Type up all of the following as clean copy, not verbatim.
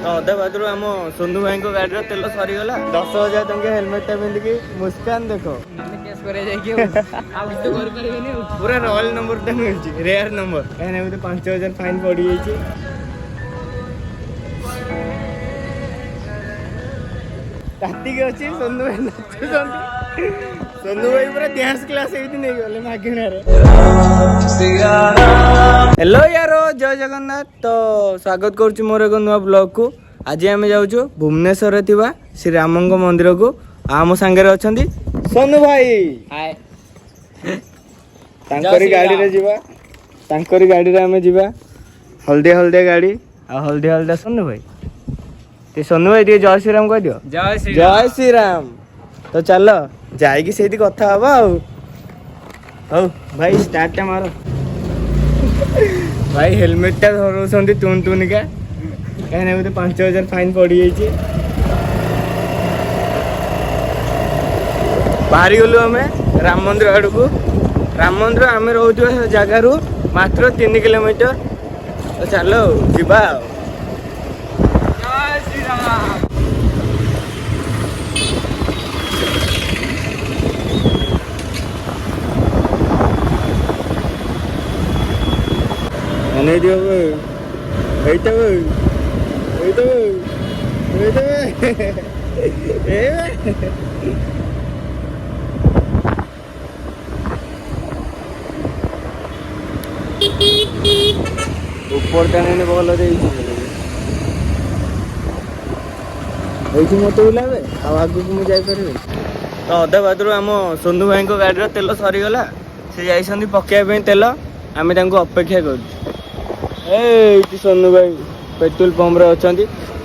अधा बाटू आम सोनू भाई को गाड़ी तेल सरीगला 10,000 टंका हेलमेट पिंधिकी मुस्कान देख पूरा रॉयल नंबर मिलूँ रेयर नंबर कहीं 5,000 फाइन पड़ जाइए। तातिक अच्छी सोनू भाई नाचुंट सोनू भाई पूरा डांस क्लास नहीं गले मागणार। हेलो यार जय जगन्नाथ तो स्वागत करुच्ची मोर एक नुआ ब्लॉग को। आज आम जाऊँ भुवनेश्वर थिबा श्री रामंग मंदिर को। आम सांगे अच्छा सोनू भाई हाय तांकरी गाड़ी रे जीवा तांकरी गाड़ी रे आमे जीवा हल्दिया हल्दिया गाड़ी आ हल्दिया हल्दिया सोनू भाई ते सोनू भाई जय श्री राम कह दियो जय श्री राम। तो चलो जाइकी से कथा हवा हौ भाई स्टार्ट टा मारो भाई हेलमेट टा धरौछंती तुन तुनिका कहीं 5,000 फाइन पड़ जाइए। बाहरी गलु आम राम मंदिर आड़ को। राम मंदिर आम रोचे जगार मात्र 3 किलोमीटर। तो चलो जीवा ऊपर टाने भल मत बुलावे आग को मुझे जापर। तो अधा बाटू आम सोनू भाई को गाड़ी तेल सरीगला से जाइए पकड़ा तेल आम अपेक्षा कर सोनू भाई पेट्रोल पंप रे अच्छा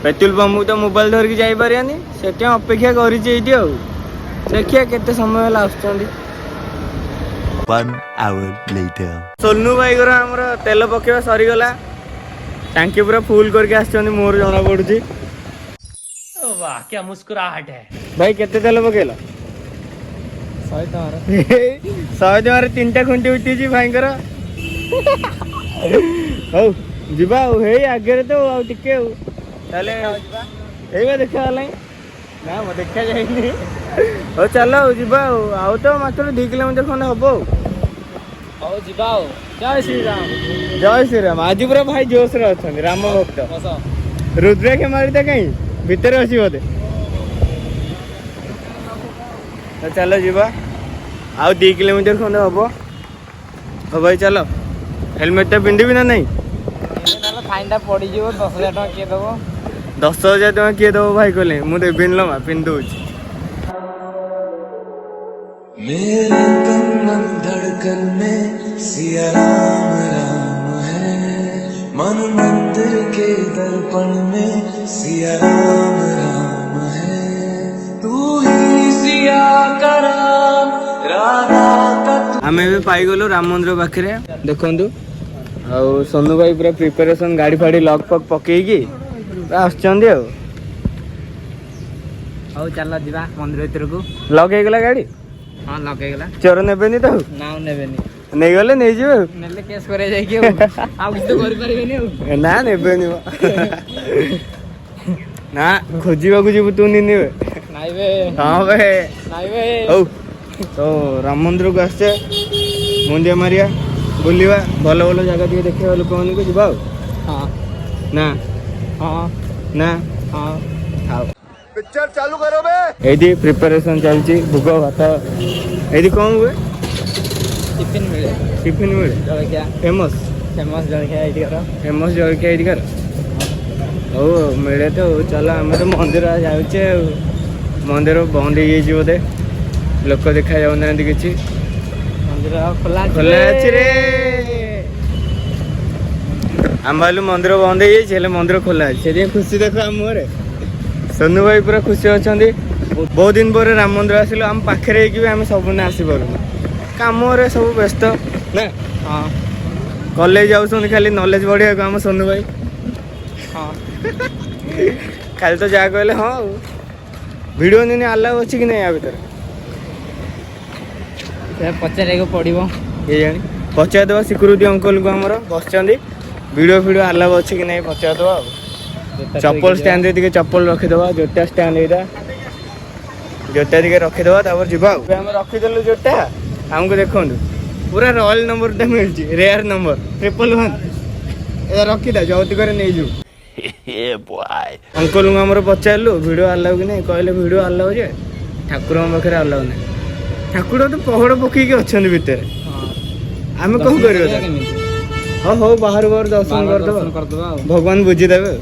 पेट्रोल पंप को तो मोबाइल धरिकी जापर से अपेक्षा कर देखिए केते समय आसुँच। सोनू भाई को तेल पकेवा सरीगला टांकी पूरा फुल करके आसुँच मोर जना पड़ुची। वाह क्या मुस्कुराहट है भाई केते तेल पकेला 100 टकर 3टा खुंटी उठी भाई हौ जीवा हे आगे तो टिके देखा ना मैं देखा जाए हौ चल जीवा आउ तो मात्र 2 किलोमीटर खंडे हम जय श्री राम जय श्री राम। आज पूरा भाई जोश रे अच्छा राम भक्त रुद्राक्ष मारिदे कहीं भितर अच्छी बोधे। तो चलो जीवा आउ 2 किलोमीटर खंडे हम भाई चलो हेलमेट टा पिंधि ना नहीं फाइन टा पड़ 10,000 टका किए दबो 10,000 टका किए दबो भाई कहले मुझे पिंधल मा पिंधुच मेरे तन धड़कन में सिया राम राम है मन मंदिर के दर्पण में सिया राम राम है तू ही सिया का राम राधा का। आम ए पाई गलु राम मंदिर पाखे देखु आ सोनू भाई पूरा प्रिपेरेसन गाड़ी फाड़ी लक पक पकईकी आसुँच चल जा मंदिर भर को लक होगला गाड़ी हाँ लगेगा चोर नेबेनी तो ना नेबेनी नहीं गले नहीं जीवे नेले केस करे जाई कि आ किछ तो कर परिबेनी ना नेबेनी ना खोजिबा को जीव तू नहीं नेबे नाइ बे हां बे नाइ बे ओ तो राम मंदिर को आसे मुंडिया मारिया बुलिवा भलो भलो जगह टिके देखा लोक मान को जीवा हां ना हां ना हां आओ पिक्चर चालू करो बे एदी प्रिपरेशन चलची भूग भात एदी कौन हुए टिफिन मिले जलखिया फेमस जलखिया एडी कर फेमस जलखिया एडी कर ओ मिले तो चलो आम तो मंदिर जाऊे मंदिर बंद हो बोधे लोक देखा जाऊना कि मंदिर खोला खोला अच्छी रे आम भालू मंदिर बंद हो मंदिर खोला अच्छे खुशी देख आम मुहरे सोनू भाई पूरा खुशी अच्छा बहुत दिन पर राम मंदिर आसिल आम पाखे आम सबने आसपार कम सब व्यस्त ना हाँ कॉलेज जाऊँ खाली नॉलेज बढ़िया को आम सोनू भाई हाँ खाली तो जहाँ कहले हाँ वीडियो नहीं आलाउ अच्छी कि नहीं या भर पचारे पड़ो ये जानी पचारद सिक्यूरीटी अंकल को आमर बस वीडियो फिडियो आलाउ अच्छी कि नहीं पचारद चप्पल स्टैंड रे चप्पल रखीदबा जोटा स्टैंड एटा जोटा टिके रखीदबा तापर जीवा हम रखीदेलु जोटा हमको देखंतु पूरा रॉयल नंबर टा मिलची रेयर नंबर 111 ए रखीदा जौती करे नै जु ए बॉय अंकल हमर पचारलु वीडियो अलाउ कि नै कहले वीडियो अलाउ जे ठाकुर पाखे अलाउ नै ठाकुर तो पहड़ पकई के अछन भीतर आमे कौन करियो हाँ हो बाहर बाहर दर्शन करदबा भगवान बुझी देबे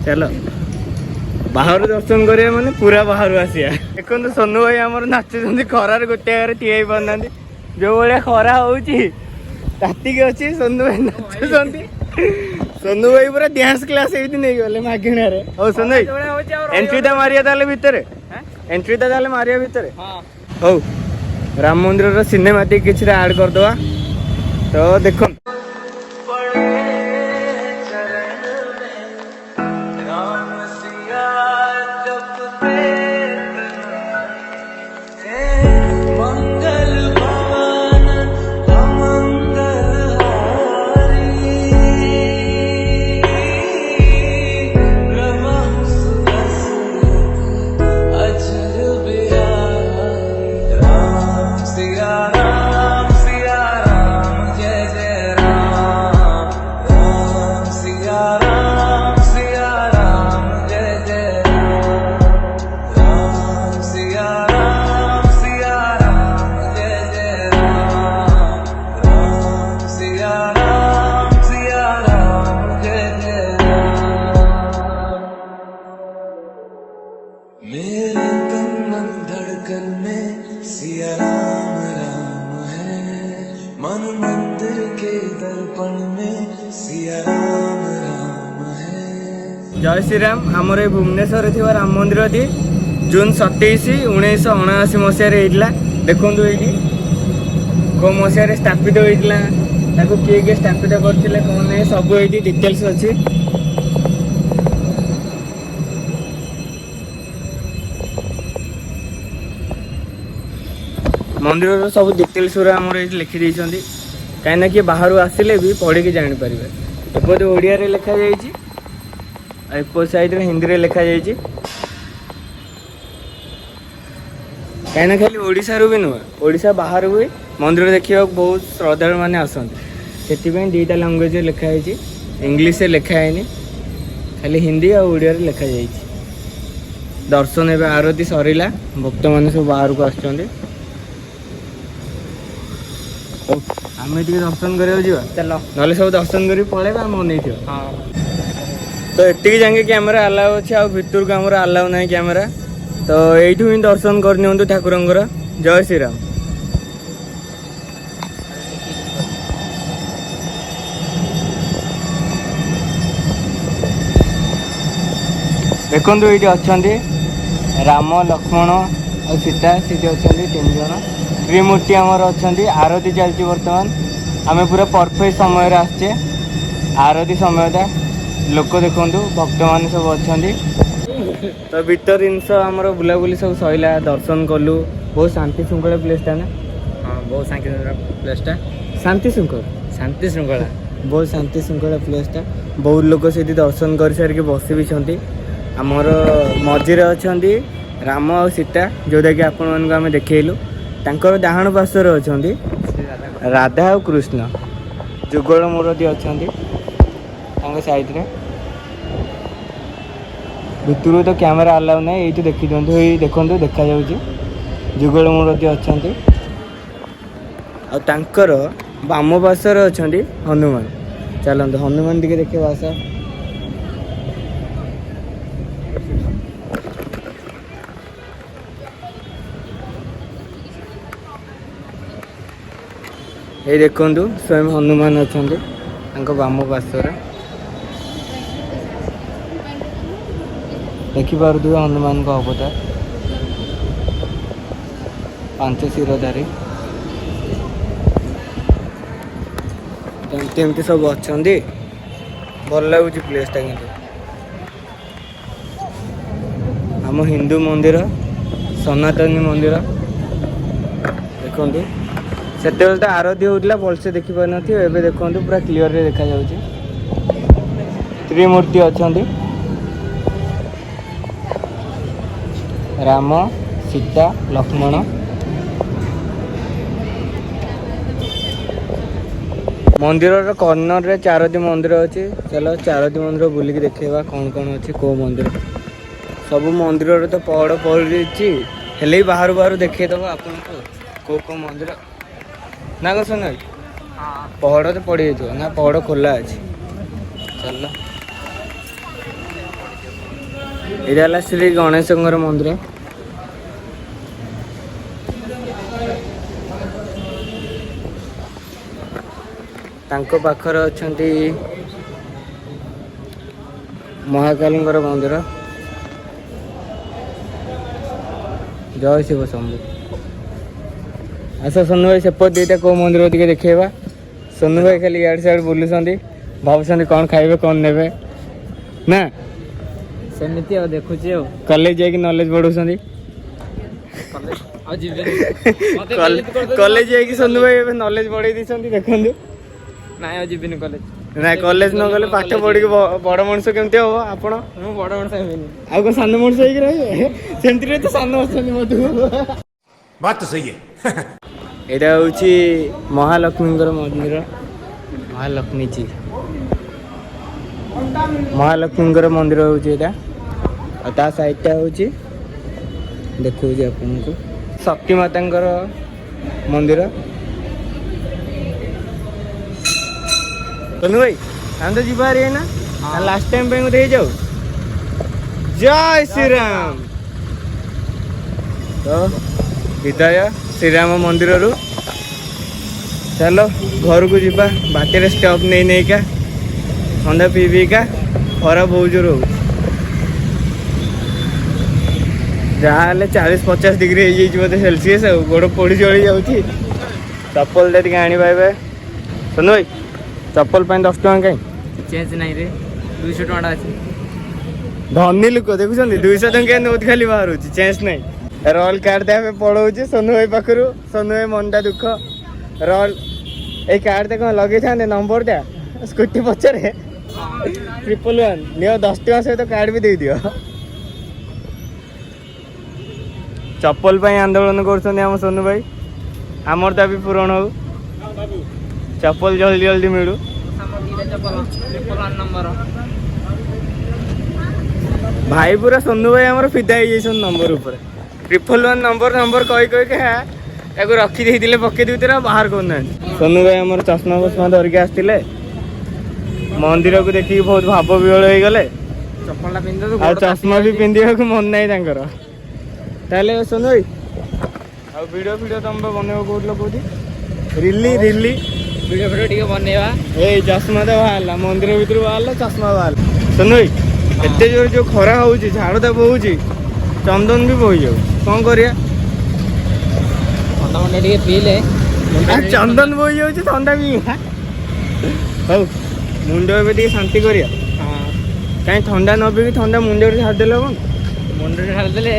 चलो बाहर दर्शन करिया माने पूरा बाहर आसिया देखो सोनू भाई आमर नाचुଛନ୍ତି खरार गोटे आगे ठिया ही पारनांती जो भाया खरा होउची ताती के अछि सोनू भाई नाचुଛନ୍ତି सोनू भाई पूरा डांस क्लास एठी नै गले मागिना रे ओ सोनू भाई एंट्री ता मारिया ताले भीतर एंट्री ता ताले मारिया भीतर हां हो राम मंदिर रो सिनेमैटिक किछ रे ऐड कर दवा तो देखो मेरे तन मन धड़कन में सिया राम राम है मन मंदिर के दर्पण में सिया राम राम है। जय श्री राम आमर ए भुवनेश्वर थी राम मंदिर थी जून 27 1979 मसीह देखु ये कौ मसीह स्थापित होता किए किए स्थापित करते कौन नहीं सब ये डिटेल्स अच्छी मंदिर सब डिटेल्स आमर ये लिखी कहीं किए बाहर आसिले भी पढ़ी जापर एपटे ओडिया रे लिखा जाइए एपट साइड हिंदी रे लिखा जाइए कहीं खाली ओडिशा रू भी नुह ओडिशा बाहर भी मंदिर देखा बहुत श्रद्धालु मैंने आसती से दुईटा लैंग्वेज लिखाई इंग्लीश लिखाएनि खाली हिंदी और ओडिया रे लिखा जाइए दर्शन ए आरती सरला भक्त मैंने सब बाहर को आसुँच आम टे दर्शन करा चल ना सब दर्शन कर पलैबा आम नहीं हाँ तो ये जाए कैमेरा अलाउ अच्छे आ भितर को आम अलाउ ना कैमेरा तो यू ही दर्शन करनी ठाकुर जय श्री राम देखु ये अच्छा राम लक्ष्मण और सीता सीटी अच्छा 3 जन त्रिमूर्ति आमर अच्छा आरती चलती बर्तमान आम पूरा परफेक्ट समय आसचे आरती समयटा लोक देखु भक्त मान सब अच्छा तो भीतर जिनस आम बुलाबुली सब सैला दर्शन कलु बहुत शांति श्रृंखला प्लेसटा ना हाँ बहुत शांति प्लेसटा शांति श्रृंखला बहुत शांति श्रृंखला प्लेसटा बहुत लोग से दर्शन कर सारिक बस भी आमर मझे अच्छा राम और सीता जोटा कि आपण मान आम देखलु तांकर डाहाण पार्श्वर अच्छा राधा और कृष्ण जुगल मूर्ति अच्छा साइड रे भितर तो कैमेरा अलाउ ना ये देखी दिखाँ देखो देखा जुगल मूर्ति अच्छा आर बाम पार्श्वर अच्छा हनुमान चलते हनुमान टे देखिए आशा ये देखु स्वयं हनुमान अच्छा बाम पार्श्वर देखिपे हनुमान का अवतार 5 शिरधारी एमती सब अच्छा भल लगुच प्लेसटा कि आम हिंदू मंदिर सनातनी मंदिर देखु से तो आरती होता भलसे देखिपार नथिबे देखो पूरा क्लीयर रे देखा जाउची त्रिमूर्ति अच्छा राम सीता लक्ष्मण मंदिर कर्नर रे 4टी मंदिर अच्छी। चलो 4टी मंदिर बुलिक देखा कौन कौन अच्छी कौ मंदिर सब मंदिर तो पहड़ पड़ी हेले बाहर बाहर देखईदेव आपको कौ मंदिर ना कौन सुन पहड़ तो पड़ जाइए ना पहड़ खोला अच्छी। चल ये श्री गणेश मंदिर तांको पाखर अछंती महाकाली मंदिर। जय शिव शंभु। आस सोनू भाई सेपट दीटा कौ मंदिर टे देखा सोनू भाई खाली इड सियाड़ बुलूँ भावुं कौन खाइबे कौन नेबे ना सेमती आ देखुची आ कॉलेज जाके नॉलेज बढ़ाऊँ कॉलेज जाके सोनू भाई नॉलेज बढ़ाई दी देखु ना जीवन कॉलेज ना कॉलेज न गले पाठ पढ़ी बड़ मनुष्य केमती हम आपण बड़ मनुष्य आ कौन सान मनुष्य हो रही सेमती तो सान अच्छा बात तो सही है। यहाँ हूँ महालक्ष्मी मंदिर महालक्ष्मी जी महालक्ष्मी मंदिर हूँ यहाँ साइडटा हूँ देखो आपको शक्ति माता मंदिर। सोनू भाई हम तो जीवार है ना लास्ट टाइम पे दे जाओ। जय श्री राम। तो विदाय श्रीराम मंदिर रु चलो घर को जीवा बाटे स्टॉप नहीं नहीं का ठंडा पी का खरा बहुत जोर हो जहाँ 40-50 डिग्री बोधे सेल्सियस गोड़ पोड़ी जली जाऊँगी। चप्पल टे आने सोनू भाई चप्पल 10 टଙ୍କା कहीं चेंज नहीं रे 200 टଙ୍କା अच्छी धनी लोक देखुं 200 टଙ୍କା नोट खाली बाहर चेंज नहीं रोल कार्ड देवा पड़ाऊँ सोनू भाई पाखु सोनू भाई मनटा दुख रोल ये कार्ड तो कौन लगे था नंबर टा स्कूटी पचरे 111 नियो 10 टଙ୍କା सहित कार्ड भी दे दियो। चप्पल आंदोलन कर सोनू भाई आमर दाबी पूरण हो चप्पल जल्दी जल्दी मिलू। भाई पूरा सोनू भाई आमर फिदा हो नंबर ऊपर 111 नंबर कही कही रखी देते पकई देते बाहर करना। सोनू भाई आमर चश्मा फश्मा धरिक आसते मंदिर को देखिए बहुत भाव विहल हो गले चप्पल चश्मा भी पिंधा मन ना ताले सोनू भाई आ वीडियो तुम बनइब कौन रिली रिली वीडियो वीडियो बनवा ए चश्मा तो बाहर मंदिर भर बाहर चश्मा बाहर। सोनू भाई एत जोर जो खरा हो झाड़ता बोच चंदन भी बोई जाऊ कौन करिया थंडा मंडा टे पीले चंदन बोई जाऊँ थंडा भी हौ मुंड ए शांति करिया कहीं थंडा न पी थंडा मुंड छाड़देल कौन मुंड छाड़देले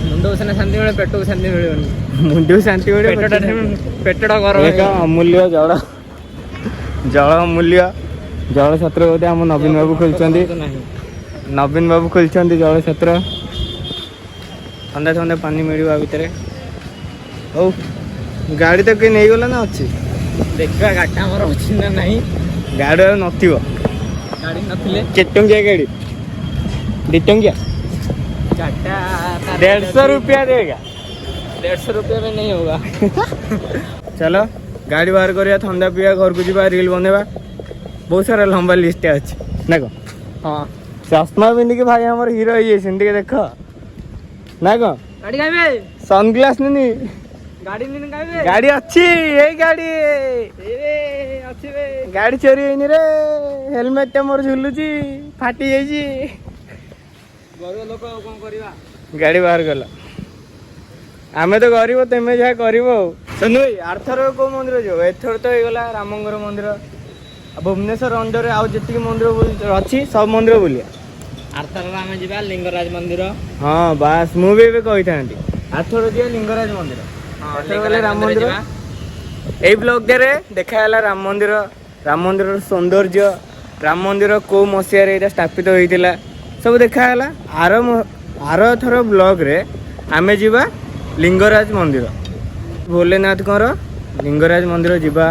मुंड को शांति मिले पेट को शांति मिले मुंड को शांति मिले पेटटा गरम अमूल्य जल जल अमूल्य जल छत्र बोधे आम नवीन बाबू खोलते नवीन बाबू खोलते जल छत्र ठंडा ठंडा पानी मिलवा भितर हौ गाड़ी तो कहीं नहीं गला ना अच्छी देखा गाड़ी आमर अच्छी ना नहीं गाड़ी नथिबो गाड़ी नथिले केटंगिया गाड़ी 2 टंकिया 150 रुपया देगा 150 रुपया में नहीं होगा। चलो गाड़ी बाहर करिया ठंडा पिया घर को जीवा रील बनवा बहुत सारा लंबा लिस्ट अच्छी ना कौन हाँ चश्मा पिंधिक भाई आम हिरो ये देख ना कौन गाड़ी खाइबे सनग्लास नहीं गाड़ी नहीं खाइबे गाड़ी अच्छी यही गाड़ी ए अच्छी बे गाड़ी चोरी होनी रे हेलमेट टा मोर झुलुची फाटी जाइए गरीब लोक कौन करवा गाड़ी बाहर गला आमे तो गरीब तुम जहाँ कर सोनू भाई आरथर कौ मंदिर जो एथर तो होगा रामंगर मंदिर भुवनेश्वर अंडर आउ जी मंदिर अच्छी सब मंदिर बुलिया आरथर आम जा लिंगराज मंदिर हाँ बास मुझे कही था आरथर जी लिंगराज मंदिर गले राम मंदिर यही ब्लॉग दे देखाला राम मंदिर सौंदर्य राम मंदिर कौ मसीह स्थापित होता सब देखाला आर थर ब्लॉग रे आमे जीवा लिंगराज मंदिर भोलेनाथकर लिंगराज मंदिर जीवा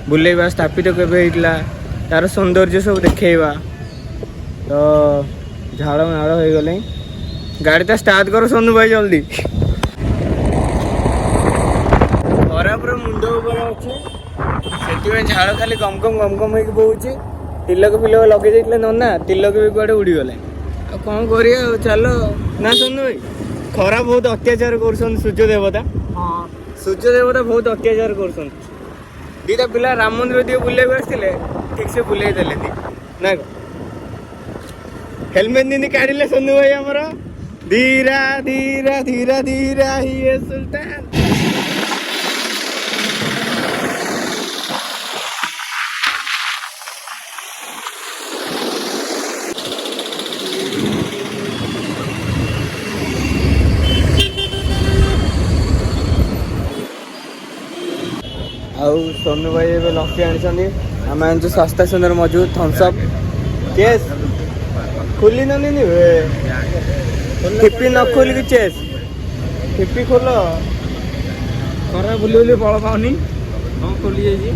बुलेवा स्थापित केबे हितला तार सौंदर्य सब देखेबा। तो झाड़ नाड़ हो गले गाड़ीटा स्टार्ट करो सोनू भाई जल्दी। खरा पूरा मुंड ऊपर अच्छे से झाड़ खाली गम गम होगी बोची। तिलक फिलक लगे जाइए नना तिलक भी कुआडे उड़ीगले आ कौन करिया चलो ना सोनू भाई। खरा बहुत अत्याचार कर सूर्य देवता। हाँ सूर्य देवता बहुत अत्याचार कर दीटा पिला राम मंदिर दिए बुले आसते ठीक से बुले देले ना हेलमेट नहीं काढ़ले सोनू भाई आमर धीरा धीरा धीरा धीरा ही सुल्तान। आउ सोनू भाई ए लस्सी आनी आम आनु सस्ता सुंदर मौजूद थम्सअप केस खोली नहीं ठिपी न खोल कि चेस ठिपी खोल खरा बुली बुली बल पाऊनी हाँ खोली जाइए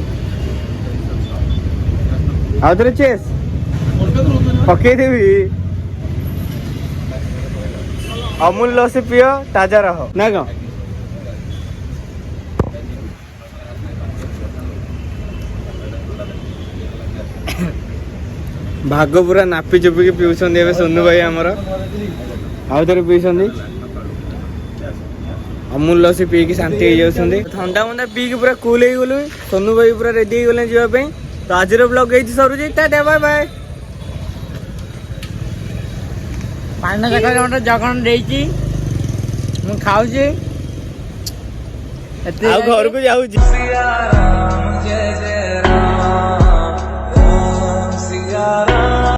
आउ थे चेस पकईदेवी अमूल लस्सी पियो ताजा रह ना कौन। भाग पूरा नापी चुपिकी पिउछन ए सोनू भाई आमर आउ थे पीछे अमूल लस्सी पीकी शांति हो जाती। ठंडा मंडा पीकी पूरा कूल हो गलु सोनू भाई पूरा रेडी हो गले जावाई। तो आज ब्लॉग ये सरुची टाटा बाय बाय। पान जगह जगन देची मु खाऊची घर को जाऊँ। सिया राम जय जय राम।